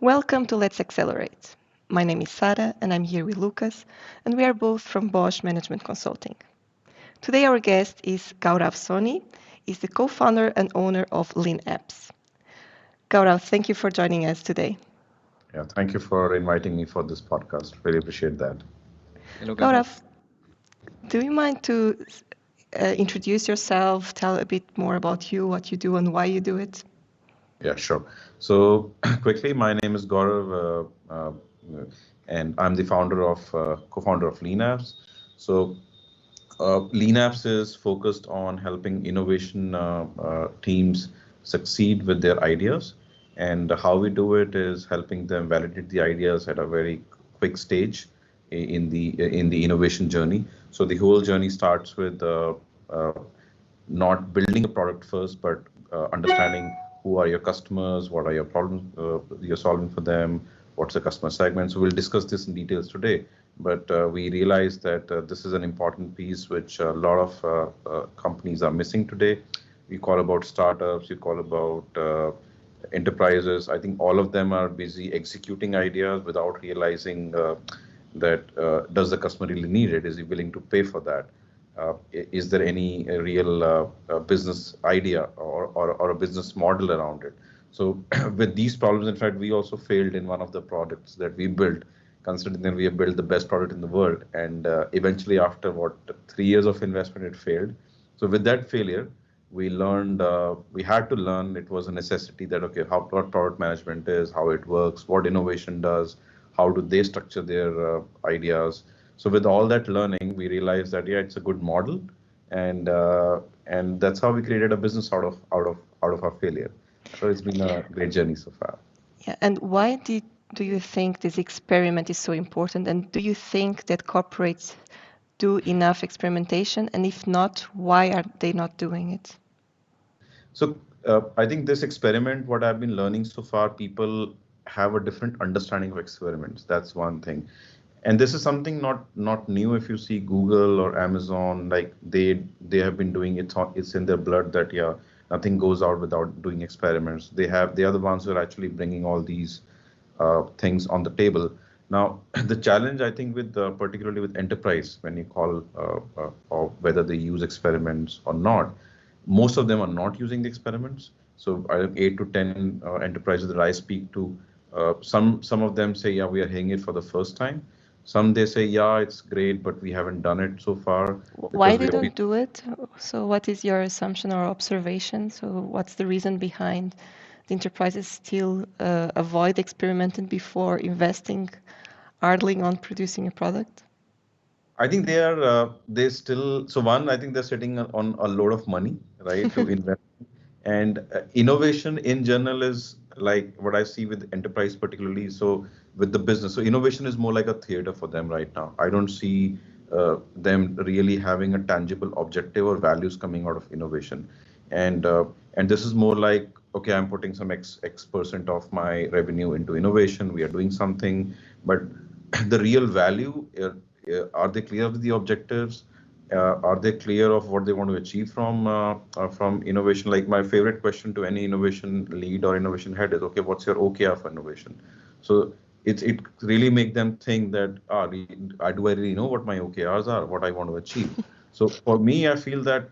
Welcome to Let's Accelerate. My name is Sara and I'm here with Lucas, and we are both from Bosch Management Consulting. Today our guest is Gaurav Soni. He's the co-founder and owner of Lean Apps. Gaurav, thank you for joining us today. Yeah, thank you for inviting me for this podcast. Really appreciate that. Hello, Gaurav. Gaurav, do you mind to introduce yourself, tell a bit more about you, what you do and why you do it? Yeah, sure. So quickly, my name is Gaurav, and I'm the co-founder of Lean Apps. So Lean Apps is focused on helping innovation teams succeed with their ideas. And how we do it is helping them validate the ideas at a very quick stage in the innovation journey. So the whole journey starts with uh, not building a product first, but understanding who are your customers, what are your problems you're solving for them, what's the customer segment. So we'll discuss this in details today. But we realize that this is an important piece which a lot of companies are missing today. We call about startups, you call about enterprises. I think all of them are busy executing ideas without realizing that does the customer really need it? Is he willing to pay for that? Is there any real business idea or a business model around it? So with these problems, in fact, we also failed in one of the products that we built, considering that we have built the best product in the world. And eventually, after 3 years of investment, it failed. So with that failure, we had to learn, it was a necessity that, okay, what product management is, how it works, what innovation does, how do they structure their ideas. So with all that learning, we realized that, yeah, it's a good model. And that's how we created a business out of our failure. So it's been a great journey so far. Yeah, and do you think this experiment is so important? And do you think that corporates do enough experimentation? And if not, why are they not doing it? So I think this experiment, what I've been learning so far, people have a different understanding of experiments. That's one thing. And this is something not new. If you see Google or Amazon, like they have been doing it, it's in their blood that, yeah, nothing goes out without doing experiments. They are the ones who are actually bringing all these things on the table. Now, the challenge, I think, with particularly with enterprise, when you call or whether they use experiments or not, most of them are not using the experiments. So I have 8 to 10 enterprises that I speak to. Some of them say, yeah, we are hearing it for the first time. Some they say, yeah, it's great, but we haven't done it so far Why because they we have been. don't do it? So what is your assumption or observation? So what's the reason behind the enterprises still avoid experimenting before investing hardly on producing a product? I think they still, so one, I think they're sitting on a load of money, right, to invest. And innovation in general is like what I see with enterprise, particularly. So with the business, so innovation is more like a theater for them right now. I don't see them really having a tangible objective or values coming out of innovation. And uh, and this is more like, okay, I'm putting some X% of my revenue into innovation. We are doing something, but the real value, are they clear of the objectives? Are they clear of what they want to achieve from innovation? Like my favorite question to any innovation lead or innovation head is, okay, what's your OKR for innovation? So it really make them think that, do I really know what my OKRs are, what I want to achieve? So for me, I feel that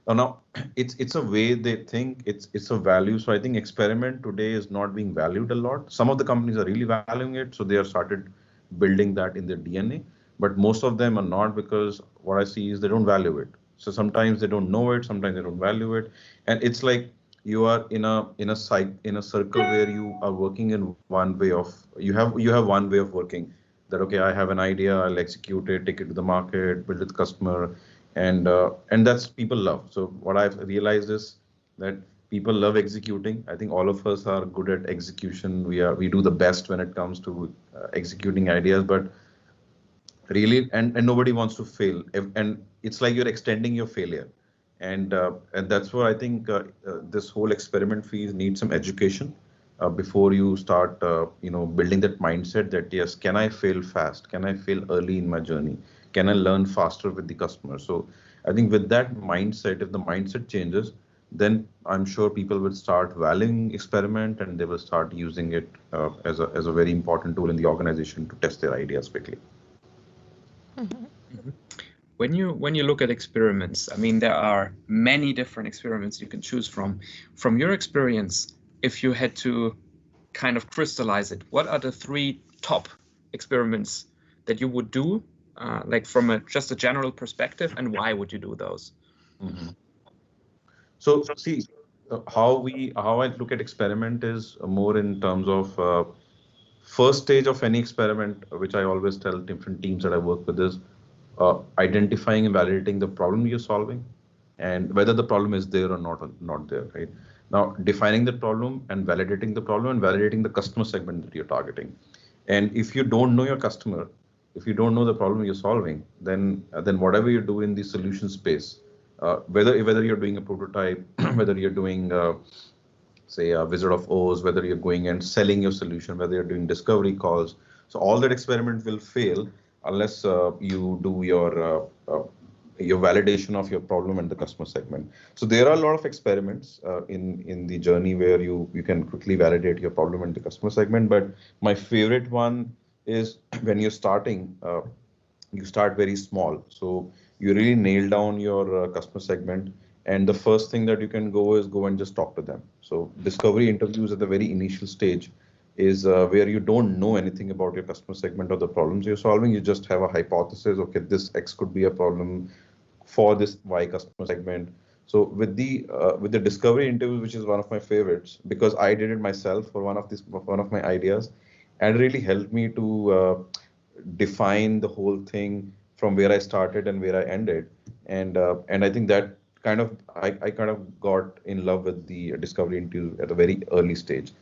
now it's a way they think, it's a value. So I think experiment today is not being valued a lot. Some of the companies are really valuing it, so they have started building that in their DNA. But most of them are not, because what I see is they don't value it. So sometimes they don't know it, sometimes they don't value it, and it's like you are in a circle where you are working in one way of, you have one way of working, that, okay, I have an idea, I'll execute it, take it to the market, build it with the customer, and that's people love. So what I've realized is that people love executing. I think all of us are good at execution. We do the best when it comes to executing ideas, but really, and nobody wants to fail. And it's like you're extending your failure. And that's where I think this whole experiment phase needs some education before you start building that mindset that, yes, can I fail fast, can I fail early in my journey, can I learn faster with the customer? So I think with that mindset, if the mindset changes, then I'm sure people will start valuing experiment and they will start using it as a very important tool in the organization to test their ideas quickly. Mhm. Mhm. When you look at experiments, I mean, there are many different experiments you can choose from. From your experience, if you had to kind of crystallize it, what are the three top experiments that you would do, like from just a general perspective, and why would you do those? Mhm. So see, how I look at experiment is more in terms of first stage of any experiment, which I always tell different teams that I work with is identifying and validating the problem you're solving, and whether the problem is there or not there. Right now, defining the problem and validating the problem and validating the customer segment that you're targeting. And if you don't know your customer, if you don't know the problem you're solving, then whatever you do in the solution space, whether you're doing a prototype, whether you're doing say a Wizard of Oz, whether you're going and selling your solution, whether you're doing discovery calls. So all that experiment will fail unless you do your validation of your problem and the customer segment. So there are a lot of experiments in the journey where you can quickly validate your problem and the customer segment. But my favorite one is when you're starting. You start very small. So you really nail down your customer segment. And the first thing that you can go is go and just talk to them. So discovery interviews at the very initial stage is where you don't know anything about your customer segment or the problems you're solving. You just have a hypothesis. Okay, this X could be a problem for this Y customer segment. So with the discovery interviews, which is one of my favorites, because I did it myself for one of my ideas, and it really helped me to define the whole thing from where I started and where I ended. And I think that I kind of got in love with the discovery interview at a very early stage.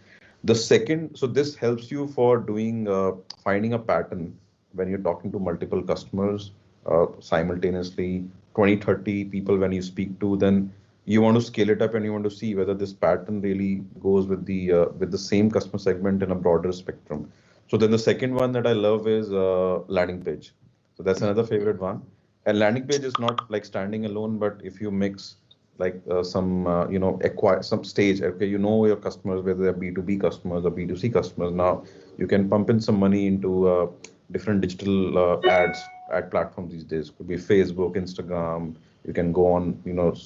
The second, so this helps you for doing finding a pattern when you're talking to multiple customers simultaneously, 20, 30 people when you speak to, then you want to scale it up and you want to see whether this pattern really goes with the same customer segment in a broader spectrum. So then the second one that I love is landing page. So that's another favorite one. And landing page is not like standing alone, but if you mix like some acquire some stage, okay, you know your customers, whether they're B2B customers or B2C customers. Now you can pump in some money into different digital ad platforms these days. Could be Facebook, Instagram. You can go on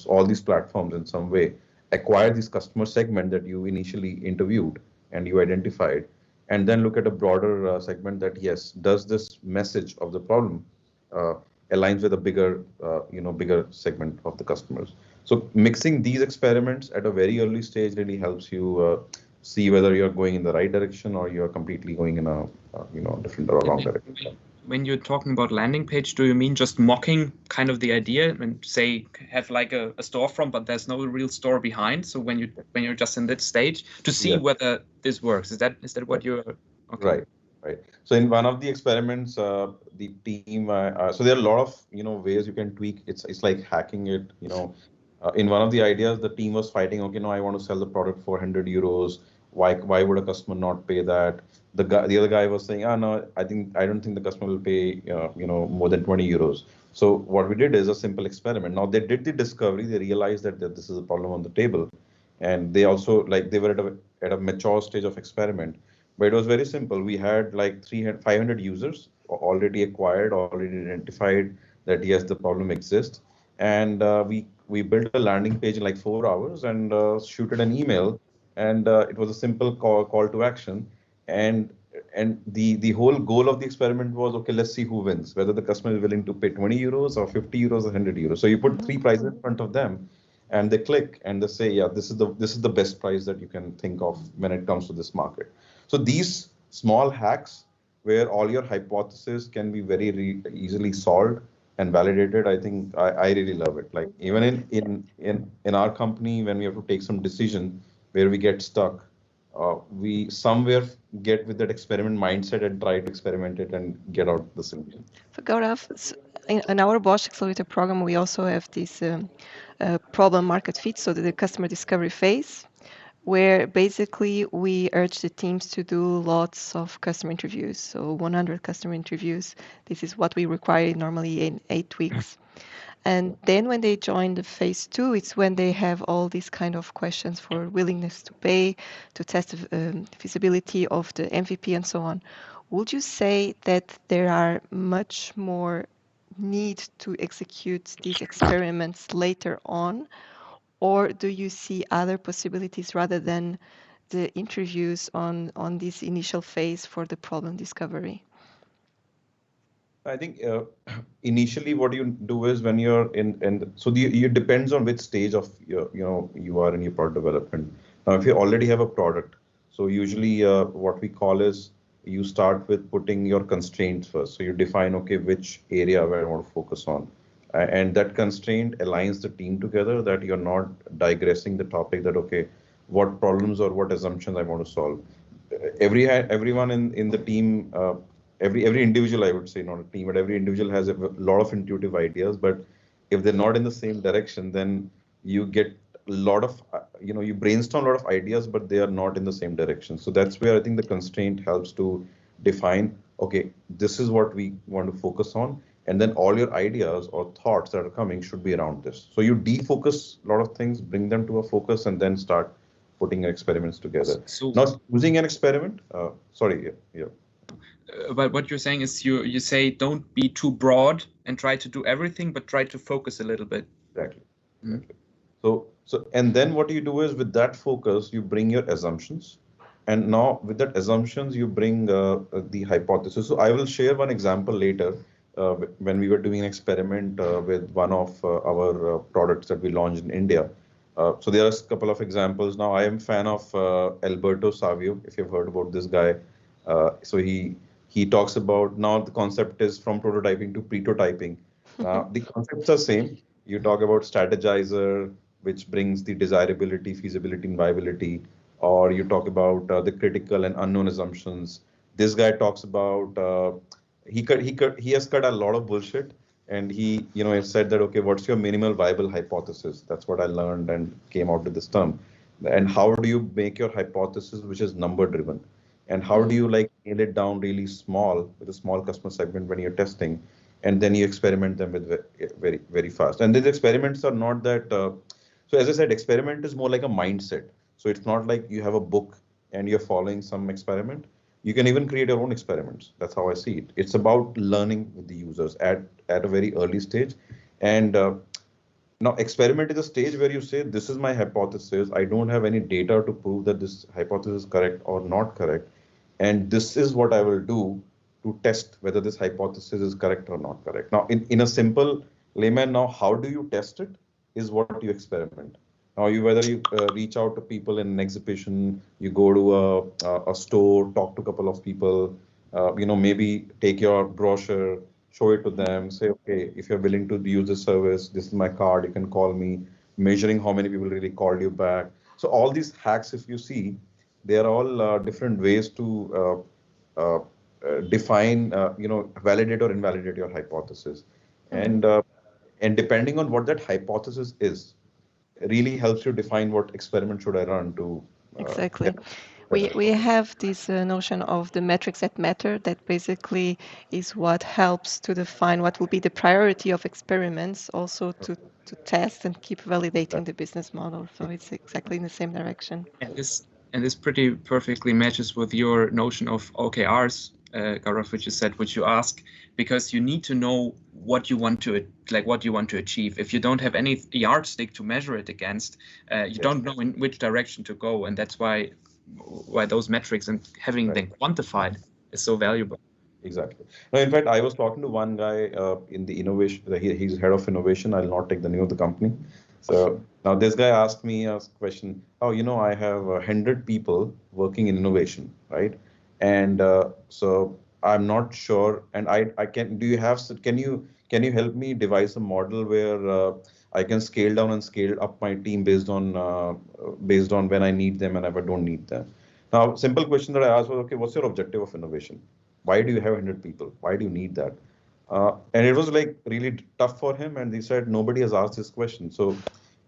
all these platforms in some way, acquire this customer segment that you initially interviewed and you identified, and then look at a broader segment that, yes, does this message of the problem uh, aligns with a bigger segment of the customers. So mixing these experiments at a very early stage really helps you see whether you're going in the right direction or you're completely going in a different or wrong direction. When you're talking about landing page, do you mean just mocking kind of the idea and say have like a storefront, but there's no real store behind? So when you're just in that stage to see Yes. whether this works, is that what you're okay? Right, right. So in one of the experiments, the team, so there are a lot of ways you can tweak. It's like hacking it. In one of the ideas, the team was fighting. Okay, no, I want to sell the product for 100 euros. Why would a customer not pay that? The other guy was saying, ah, no, I don't think the customer will pay more than 20 euros. So what we did is a simple experiment. Now they did the discovery. They realized that this is a problem on the table, and they also like they were at a mature stage of experiment, but it was very simple. We had like 300, 500 users already acquired, already identified that yes, the problem exists, and we built a landing page in like 4 hours and shooted an email, and it was a simple call to action, and the whole goal of the experiment was, okay, let's see who wins, whether the customer is willing to pay 20 euros or 50 euros or 100 euros. So you put Mhm. three prices in front of them, and they click and they say, yeah, this is the best price that you can think of when it comes to this market. So these small hacks where all your hypotheses can be very easily solved and validated, I think I really love it. Like even in our company, when we have to take some decision where we get stuck, we somewhere get with that experiment mindset and try to experiment it and get out the solution. So Gaurav, in our Bosch Accelerator program, we also have this problem market fit, so the customer discovery phase, where basically we urge the teams to do lots of customer interviews. So 100 customer interviews. This is what we require normally in 8 weeks. And then when they join the phase two, it's when they have all these kind of questions for willingness to pay, to test the feasibility of the MVP and so on. Would you say that there are much more need to execute these experiments later on, or do you see other possibilities rather than the interviews on this initial phase for the problem discovery? I think initially what you do is when you're in so it depends on which stage of your you are in your product development. Now, if you already have a product, so usually what we call is you start with putting your constraints first. So you define, okay, which area where I want to focus on, and that constraint aligns the team together, that you're not digressing the topic, that okay, what problems or what assumptions I want to solve. Everyone in the team, every individual, I would say, not a team, but every individual has a lot of intuitive ideas. But if they're not in the same direction, then you get a lot of you brainstorm a lot of ideas, but they are not in the same direction. So that's where I think the constraint helps to define, okay, this is what we want to focus on, and then all your ideas or thoughts that are coming should be around this. So you defocus a lot of things, bring them to a focus, and then start putting experiments together. So, Not using an experiment. Sorry, yeah. But what you're saying is you say don't be too broad and try to do everything, but try to focus a little bit. Exactly. So and then what you do is, with that focus, you bring your assumptions, and now with that assumptions you bring the hypothesis. So I will share one example later when we were doing an experiment with one of our products that we launched in India. So there are a couple of examples. Now I am fan of Alberto Savio, if you've heard about this guy. So he talks about, now the concept is from prototyping to prototyping. The concepts are same. You talk about strategizer, which brings the desirability, feasibility, and viability, or you talk about the critical and unknown assumptions. This guy talks about he has cut a lot of bullshit, and he has said that, okay, what's your minimal viable hypothesis? That's what I learned and came out with this term. And how do you make your hypothesis, which is number driven? And how do you nail it down really small with a small customer segment when you're testing, and then you experiment them with very, very fast. And these experiments are not that. So as I said, experiment is more like a mindset. So it's not like you have a book and you're following some experiment. You can even create your own experiments. That's how I see it. It's about learning with the users at a very early stage. And now experiment is a stage where you say, this is my hypothesis. I don't have any data to prove that this hypothesis is correct or not correct. And this is what I will do to test whether this hypothesis is correct or not correct. Now, in a simple layman, now how do you test it is what you experiment. Now, whether you reach out to people in an exhibition, you go to a store, talk to a couple of people, maybe take your brochure, show it to them, say, okay, if you're willing to use the service, this is my card, you can call me, measuring how many people really called you back. So all these hacks, if you see, they are all different ways to define, validate or invalidate your hypothesis. And depending on what that hypothesis is, really helps you define what experiment should I run to. Exactly. Get We have this notion of the metrics that matter, that basically is what helps to define what will be the priority of experiments, also to test and keep validating the business model. So it's exactly in the same direction. And this pretty perfectly matches with your notion of OKRs, Gaurav, which you said, which you ask, because you need to know what you want to achieve. If you don't have any yardstick to measure it against, you don't know in which direction to go, and that's why those metrics and having them quantified is so valuable. Exactly. No, in fact, I was talking to one guy in the innovation. He's head of innovation. I'll not take the name of the company. So now this guy asked me a question. Oh, I have 100 people working in innovation, right? And so I'm not sure. And I can. Do you have? Can you help me devise a model where I can scale down and scale up my team based on when I need them and if I don't need them? Now, simple question that I asked was, okay, what's your objective of innovation? Why do you have 100 people? Why do you need that? And it was like really tough for him. And he said, nobody has asked this question. So,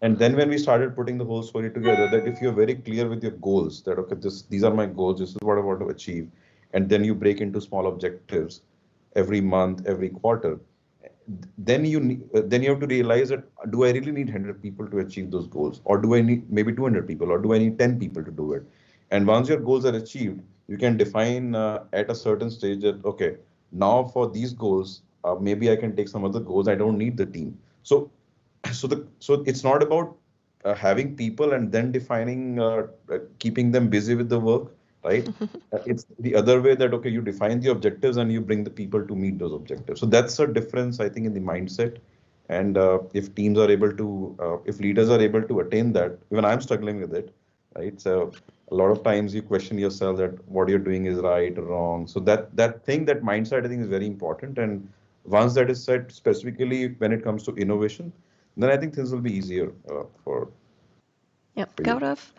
and then when we started putting the whole story together, that if you're very clear with your goals, that, okay, these are my goals, this is what I want to achieve. And then you break into small objectives every month, every quarter. then you have to realize that do I really need 100 people to achieve those goals, or do I need maybe 200 people, or do I need 10 people to do it? And once your goals are achieved, you can define at a certain stage that okay, now for these goals, maybe I can take some other goals. I don't need the team. So so it's not about having people and then defining keeping them busy with the work, right? It's the other way that okay, you define the objectives and you bring the people to meet those objectives. So that's a difference, I think, in the mindset. And if teams are able to, if leaders are able to attain that, even I'm struggling with it, right? So a lot of times you question yourself that what you're doing is right or wrong. So that thing, that mindset, I think, is very important. And once that is set, specifically when it comes to innovation, then I think things will be easier for you. Gaurav,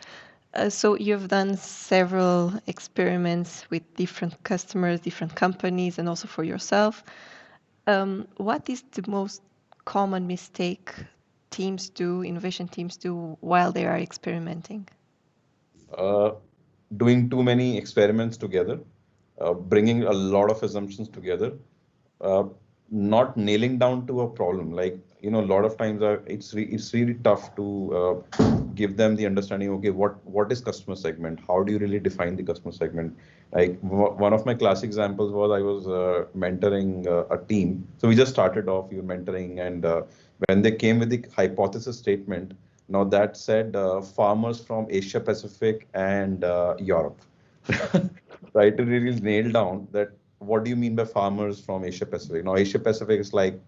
so you've done several experiments with different customers, different companies, and also for yourself. What is the most common mistake teams do, innovation teams do, while they are experimenting? Uh, Doing too many experiments together, bringing a lot of assumptions together, uh, not nailing down to a problem. Like, a lot of times it's really tough to give them the understanding. Okay, what is customer segment? How do you really define the customer segment? Like one of my classic examples was I was mentoring a team. So we just started off you mentoring, and when they came with the hypothesis statement, now that said farmers from Asia Pacific and Europe. Right, to really nail down that what do you mean by farmers from Asia Pacific? Now, Asia Pacific is like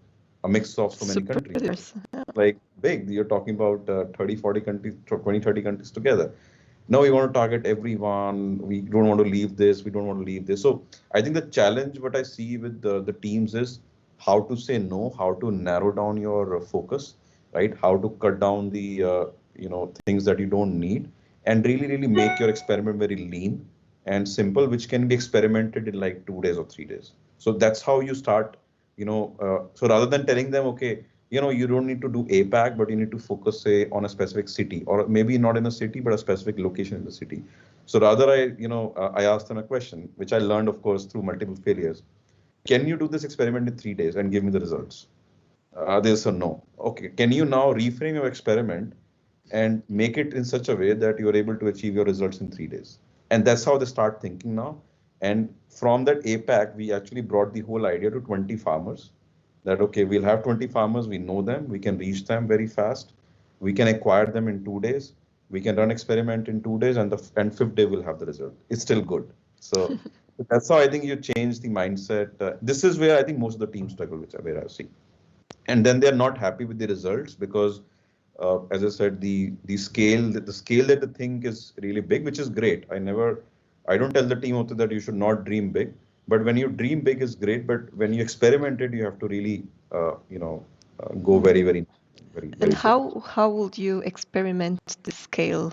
a mix of so many Super countries, diverse. like big. You're talking about 30, 40 countries, 20, 30 countries together. No, we want to target everyone. We don't want to leave this. We don't want to leave this. So I think the challenge, what I see with the teams is how to say no, how to narrow down your focus, right? How to cut down the things that you don't need, and really make your experiment very lean and simple, which can be experimented in like 2 days or 3 days. So that's how you start. So rather than telling them, okay, you don't need to do APAC, but you need to focus, say, on a specific city, or maybe not in a city, but a specific location in the city. So rather, I asked them a question, which I learned, of course, through multiple failures. Can you do this experiment in 3 days and give me the results? They said no. Okay. Can you now reframe your experiment and make it in such a way that you're able to achieve your results in 3 days? And that's how they start thinking now. And from that APAC, we actually brought the whole idea to 20 farmers that, okay, we'll have 20 farmers, we know them, we can reach them very fast, we can acquire them in 2 days, we can run experiment in 2 days, and and fifth day we'll have the result. It's still good. So that's how I think you change the mindset. This is where I think most of the teams struggle, which where I see. And then they're not happy with the results because as I said, the scale that they think is really big, which is great. I don't tell the team also that you should not dream big, but when you dream big is great. But when you experiment it, you have to really, go very, very, very, And very focused. how would you experiment the scale?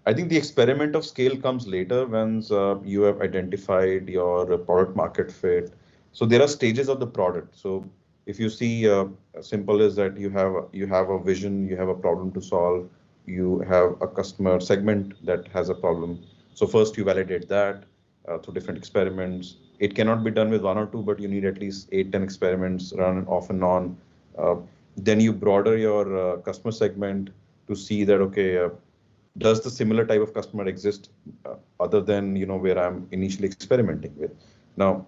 I think the experiment of scale comes later once you have identified your product market fit. So there are stages of the product. So if you see, simple is that you have a vision, you have a problem to solve, you have a customer segment that has a problem. So first you validate that through different experiments. It cannot be done with one or two, but you need at least 8, 10 experiments run off and on. Uh, then you broader your customer segment to see that okay. Does the similar type of customer exist other than where I'm initially experimenting with? Now,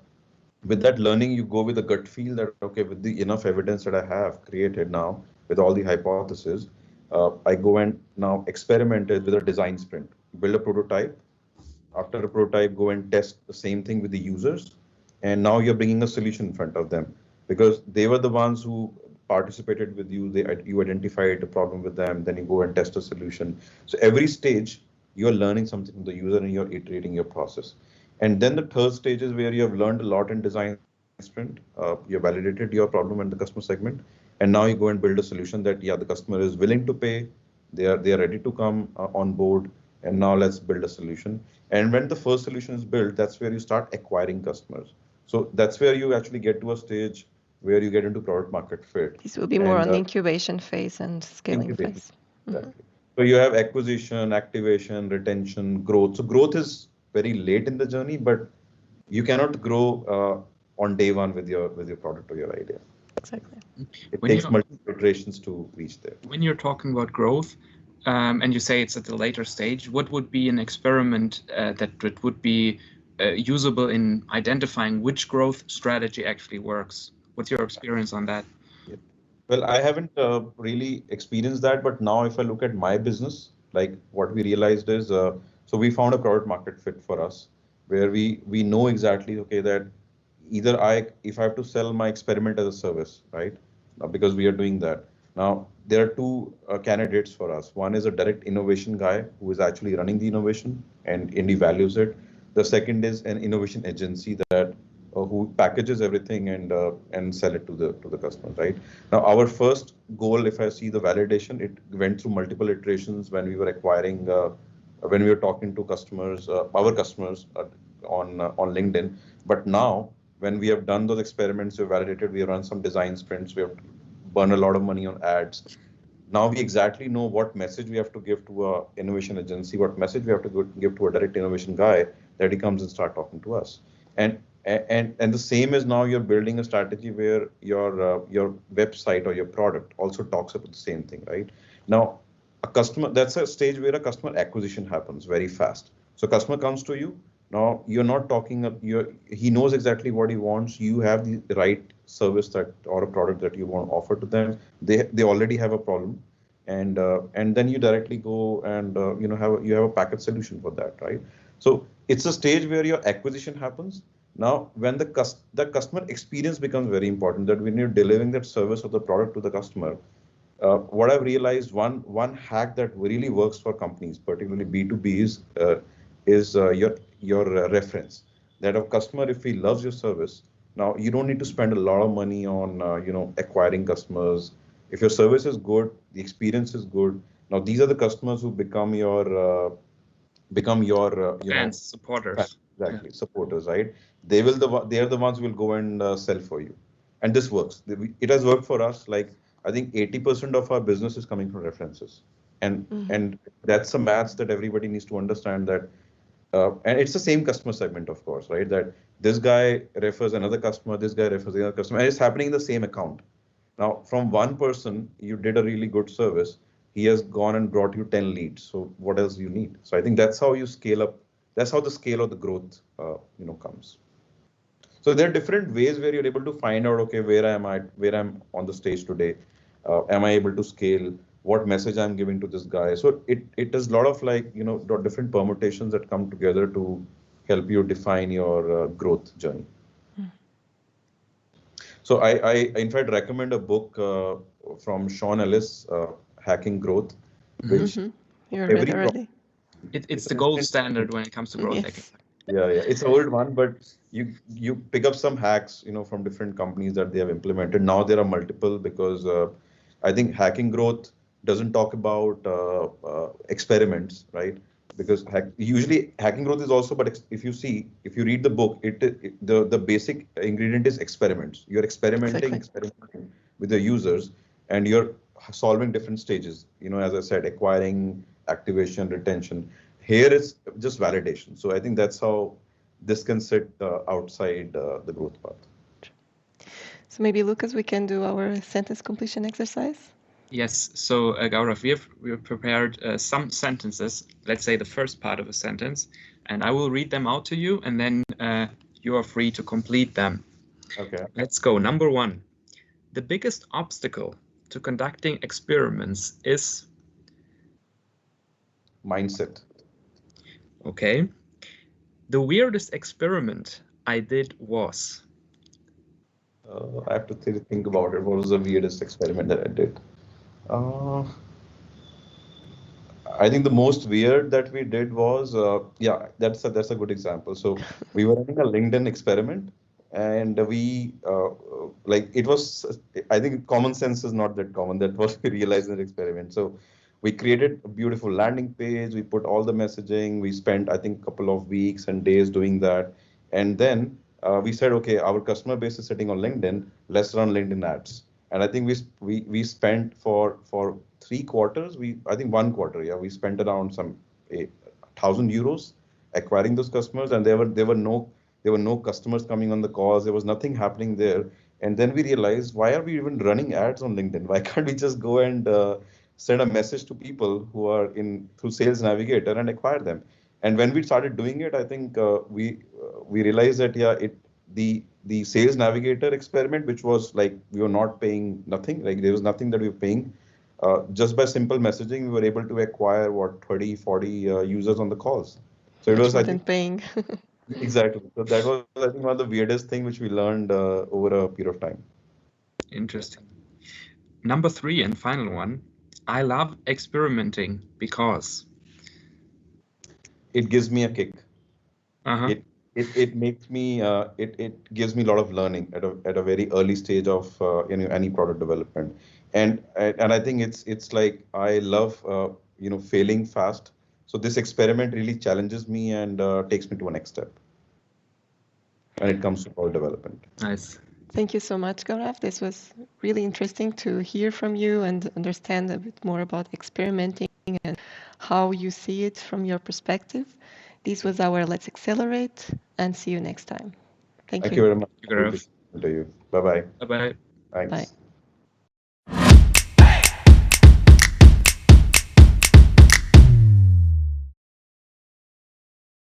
with that learning, you go with a gut feel that okay, with the enough evidence that I have created now, with all the hypotheses, I go and now experiment it with a design sprint, build a prototype. After a prototype, go and test the same thing with the users, and now you're bringing a solution in front of them because they were the ones who participated with you. You identified a problem with them, then you go and test a solution. So every stage you're learning something from the user and you're iterating your process. And then the third stage is where you have learned a lot in design sprint. You validated your problem and the customer segment, and now you go and build a solution that yeah, the customer is willing to pay, they are ready to come on board, and now let's build a solution. And when the first solution is built, that's where you start acquiring customers. So that's where you actually get to a stage where you get into product market fit This will be more and on the incubation phase and scaling incubation. phase. Exactly. So you have acquisition, activation, retention, growth. So growth is very late in the journey, but you cannot grow on day one with your product or your idea. Exactly. It When takes you multiple iterations to reach there. when you're talking about growth, and you say it's at the later stage, what would be an experiment that would be usable in identifying which growth strategy actually works? What's your experience on that? Yeah. Well, I haven't really experienced that, but now if I look at my business, like what we realized is, so we found a product market fit for us, where we know exactly, okay, that either if I have to sell my experiment as a service, right? Because we are doing that. Now, there are two candidates for us. One is a direct innovation guy who is actually running the innovation and he values it. The second is an innovation agency that who packages everything and sell it to the customer, right? Now, our first goal, if I see the validation, it went through multiple iterations when we were acquiring, when we were talking to customers, our customers on LinkedIn. But now, when we have done those experiments, we've validated, we have run some design sprints, we have burned a lot of money on ads. Now we exactly know what message we have to give to a innovation agency, what message we have to give to a direct innovation guy that he comes and start talking to us. And the same is now you're building a strategy where your website or your product also talks about the same thing, right? Now, a customer, that's a stage where a customer acquisition happens very fast. So customer comes to you. Now you're not talking. He knows exactly what he wants. You have the right service that or a product that you want to offer to them. They already have a problem, and then you directly go and you have a package solution for that, right? So it's a stage where your acquisition happens. Now, when the customer experience becomes very important, that when you're delivering that service or the product to the customer, what I've realized, one hack that really works for companies, particularly B2B, is your reference. That a customer, if he loves your service, now you don't need to spend a lot of money on acquiring customers. If your service is good, the experience is good. Now these are the customers who become your Fans, supporters. exactly supporters, right? They are the ones who will go and sell for you, and this works. It has worked for us. Like I think 80% of our business is coming from references, and that's a maths that everybody needs to understand that. And it's the same customer segment, of course, right? That this guy refers another customer, this guy refers another customer, and it's happening in the same account. Now, from one person, you did a really good service. He has gone and brought you 10 leads. So what else you need? So I think that's how you scale up. That's how the scale of the growth, comes. So there are different ways where you're able to find out, okay, where am I, where I'm on the stage today? Am I able to scale? What message I'm giving to this guy? So it is a lot of different permutations that come together to help you define your growth journey. So I in fact recommend a book from Sean Ellis, Hacking Growth, which You read every already? It's the gold standard when it comes to growth hacking. Yes. yeah, it's an old one, but you pick up some hacks, from different companies that they have implemented. Now there are multiple because I think hacking growth doesn't talk about experiments, right? Because usually hacking growth is also, but if you read the book, the basic ingredient is experiments. You're Exactly. experimenting with the users, and you're solving different stages. As I said, acquiring, activation, retention. Here it's just validation. So I think that's how this can sit outside the growth path. So maybe, Lucas, we can do our sentence completion exercise. Yes. So Gaurav, we have prepared some sentences. Let's say the first part of a sentence, and I will read them out to you, and then you are free to complete them. Okay. Let's go. Number 1. The biggest obstacle to conducting experiments is Mindset. okay. The weirdest experiment I did was I have to think about it. What was the weirdest experiment that I did? Uh, I think the most weird that we did was, yeah, that's a good example. So we were running a LinkedIn experiment, and we like it was. I think common sense is not that common. That was we realized in the experiment. So we created a beautiful landing page. We put all the messaging. We spent I think a couple of weeks and days doing that, and then we said, okay, our customer base is sitting on LinkedIn. Let's run LinkedIn ads. And I think we spent for 3 quarters. I think 1 quarter. Yeah, we spent around some 1,000 euros acquiring those customers, and there were no There were no customers coming on the calls. There was nothing happening there. And then we realized, why are we even running ads on LinkedIn? Why can't we just go and send a message to people who are in through Sales Navigator and acquire them? And when we started doing it, I think we realized that the Sales Navigator experiment, which was like we were not paying nothing, like there was nothing that we were paying. Just by simple messaging, we were able to acquire what 30, 40 users on the calls. So it Much was, more I than think, paying. exactly. So that was, I think, one of the weirdest thing which we learned over a period of time. Interesting. Number 3 and final one. I love experimenting because It gives me a kick. uh-huh. It makes me it gives me a lot of learning at a very early stage of any product development, and I think it's like I love failing fast. So this experiment really challenges me and takes me to a next step when it comes to product development. Nice. Thank you so much, Gaurav. This was really interesting to hear from you and understand a bit more about experimenting and how you see it from your perspective. This was our Let's Accelerate, and see you next time. Thank Thank you. you very much. Gaurav. To you. Bye bye. Bye-bye. Thanks. Bye.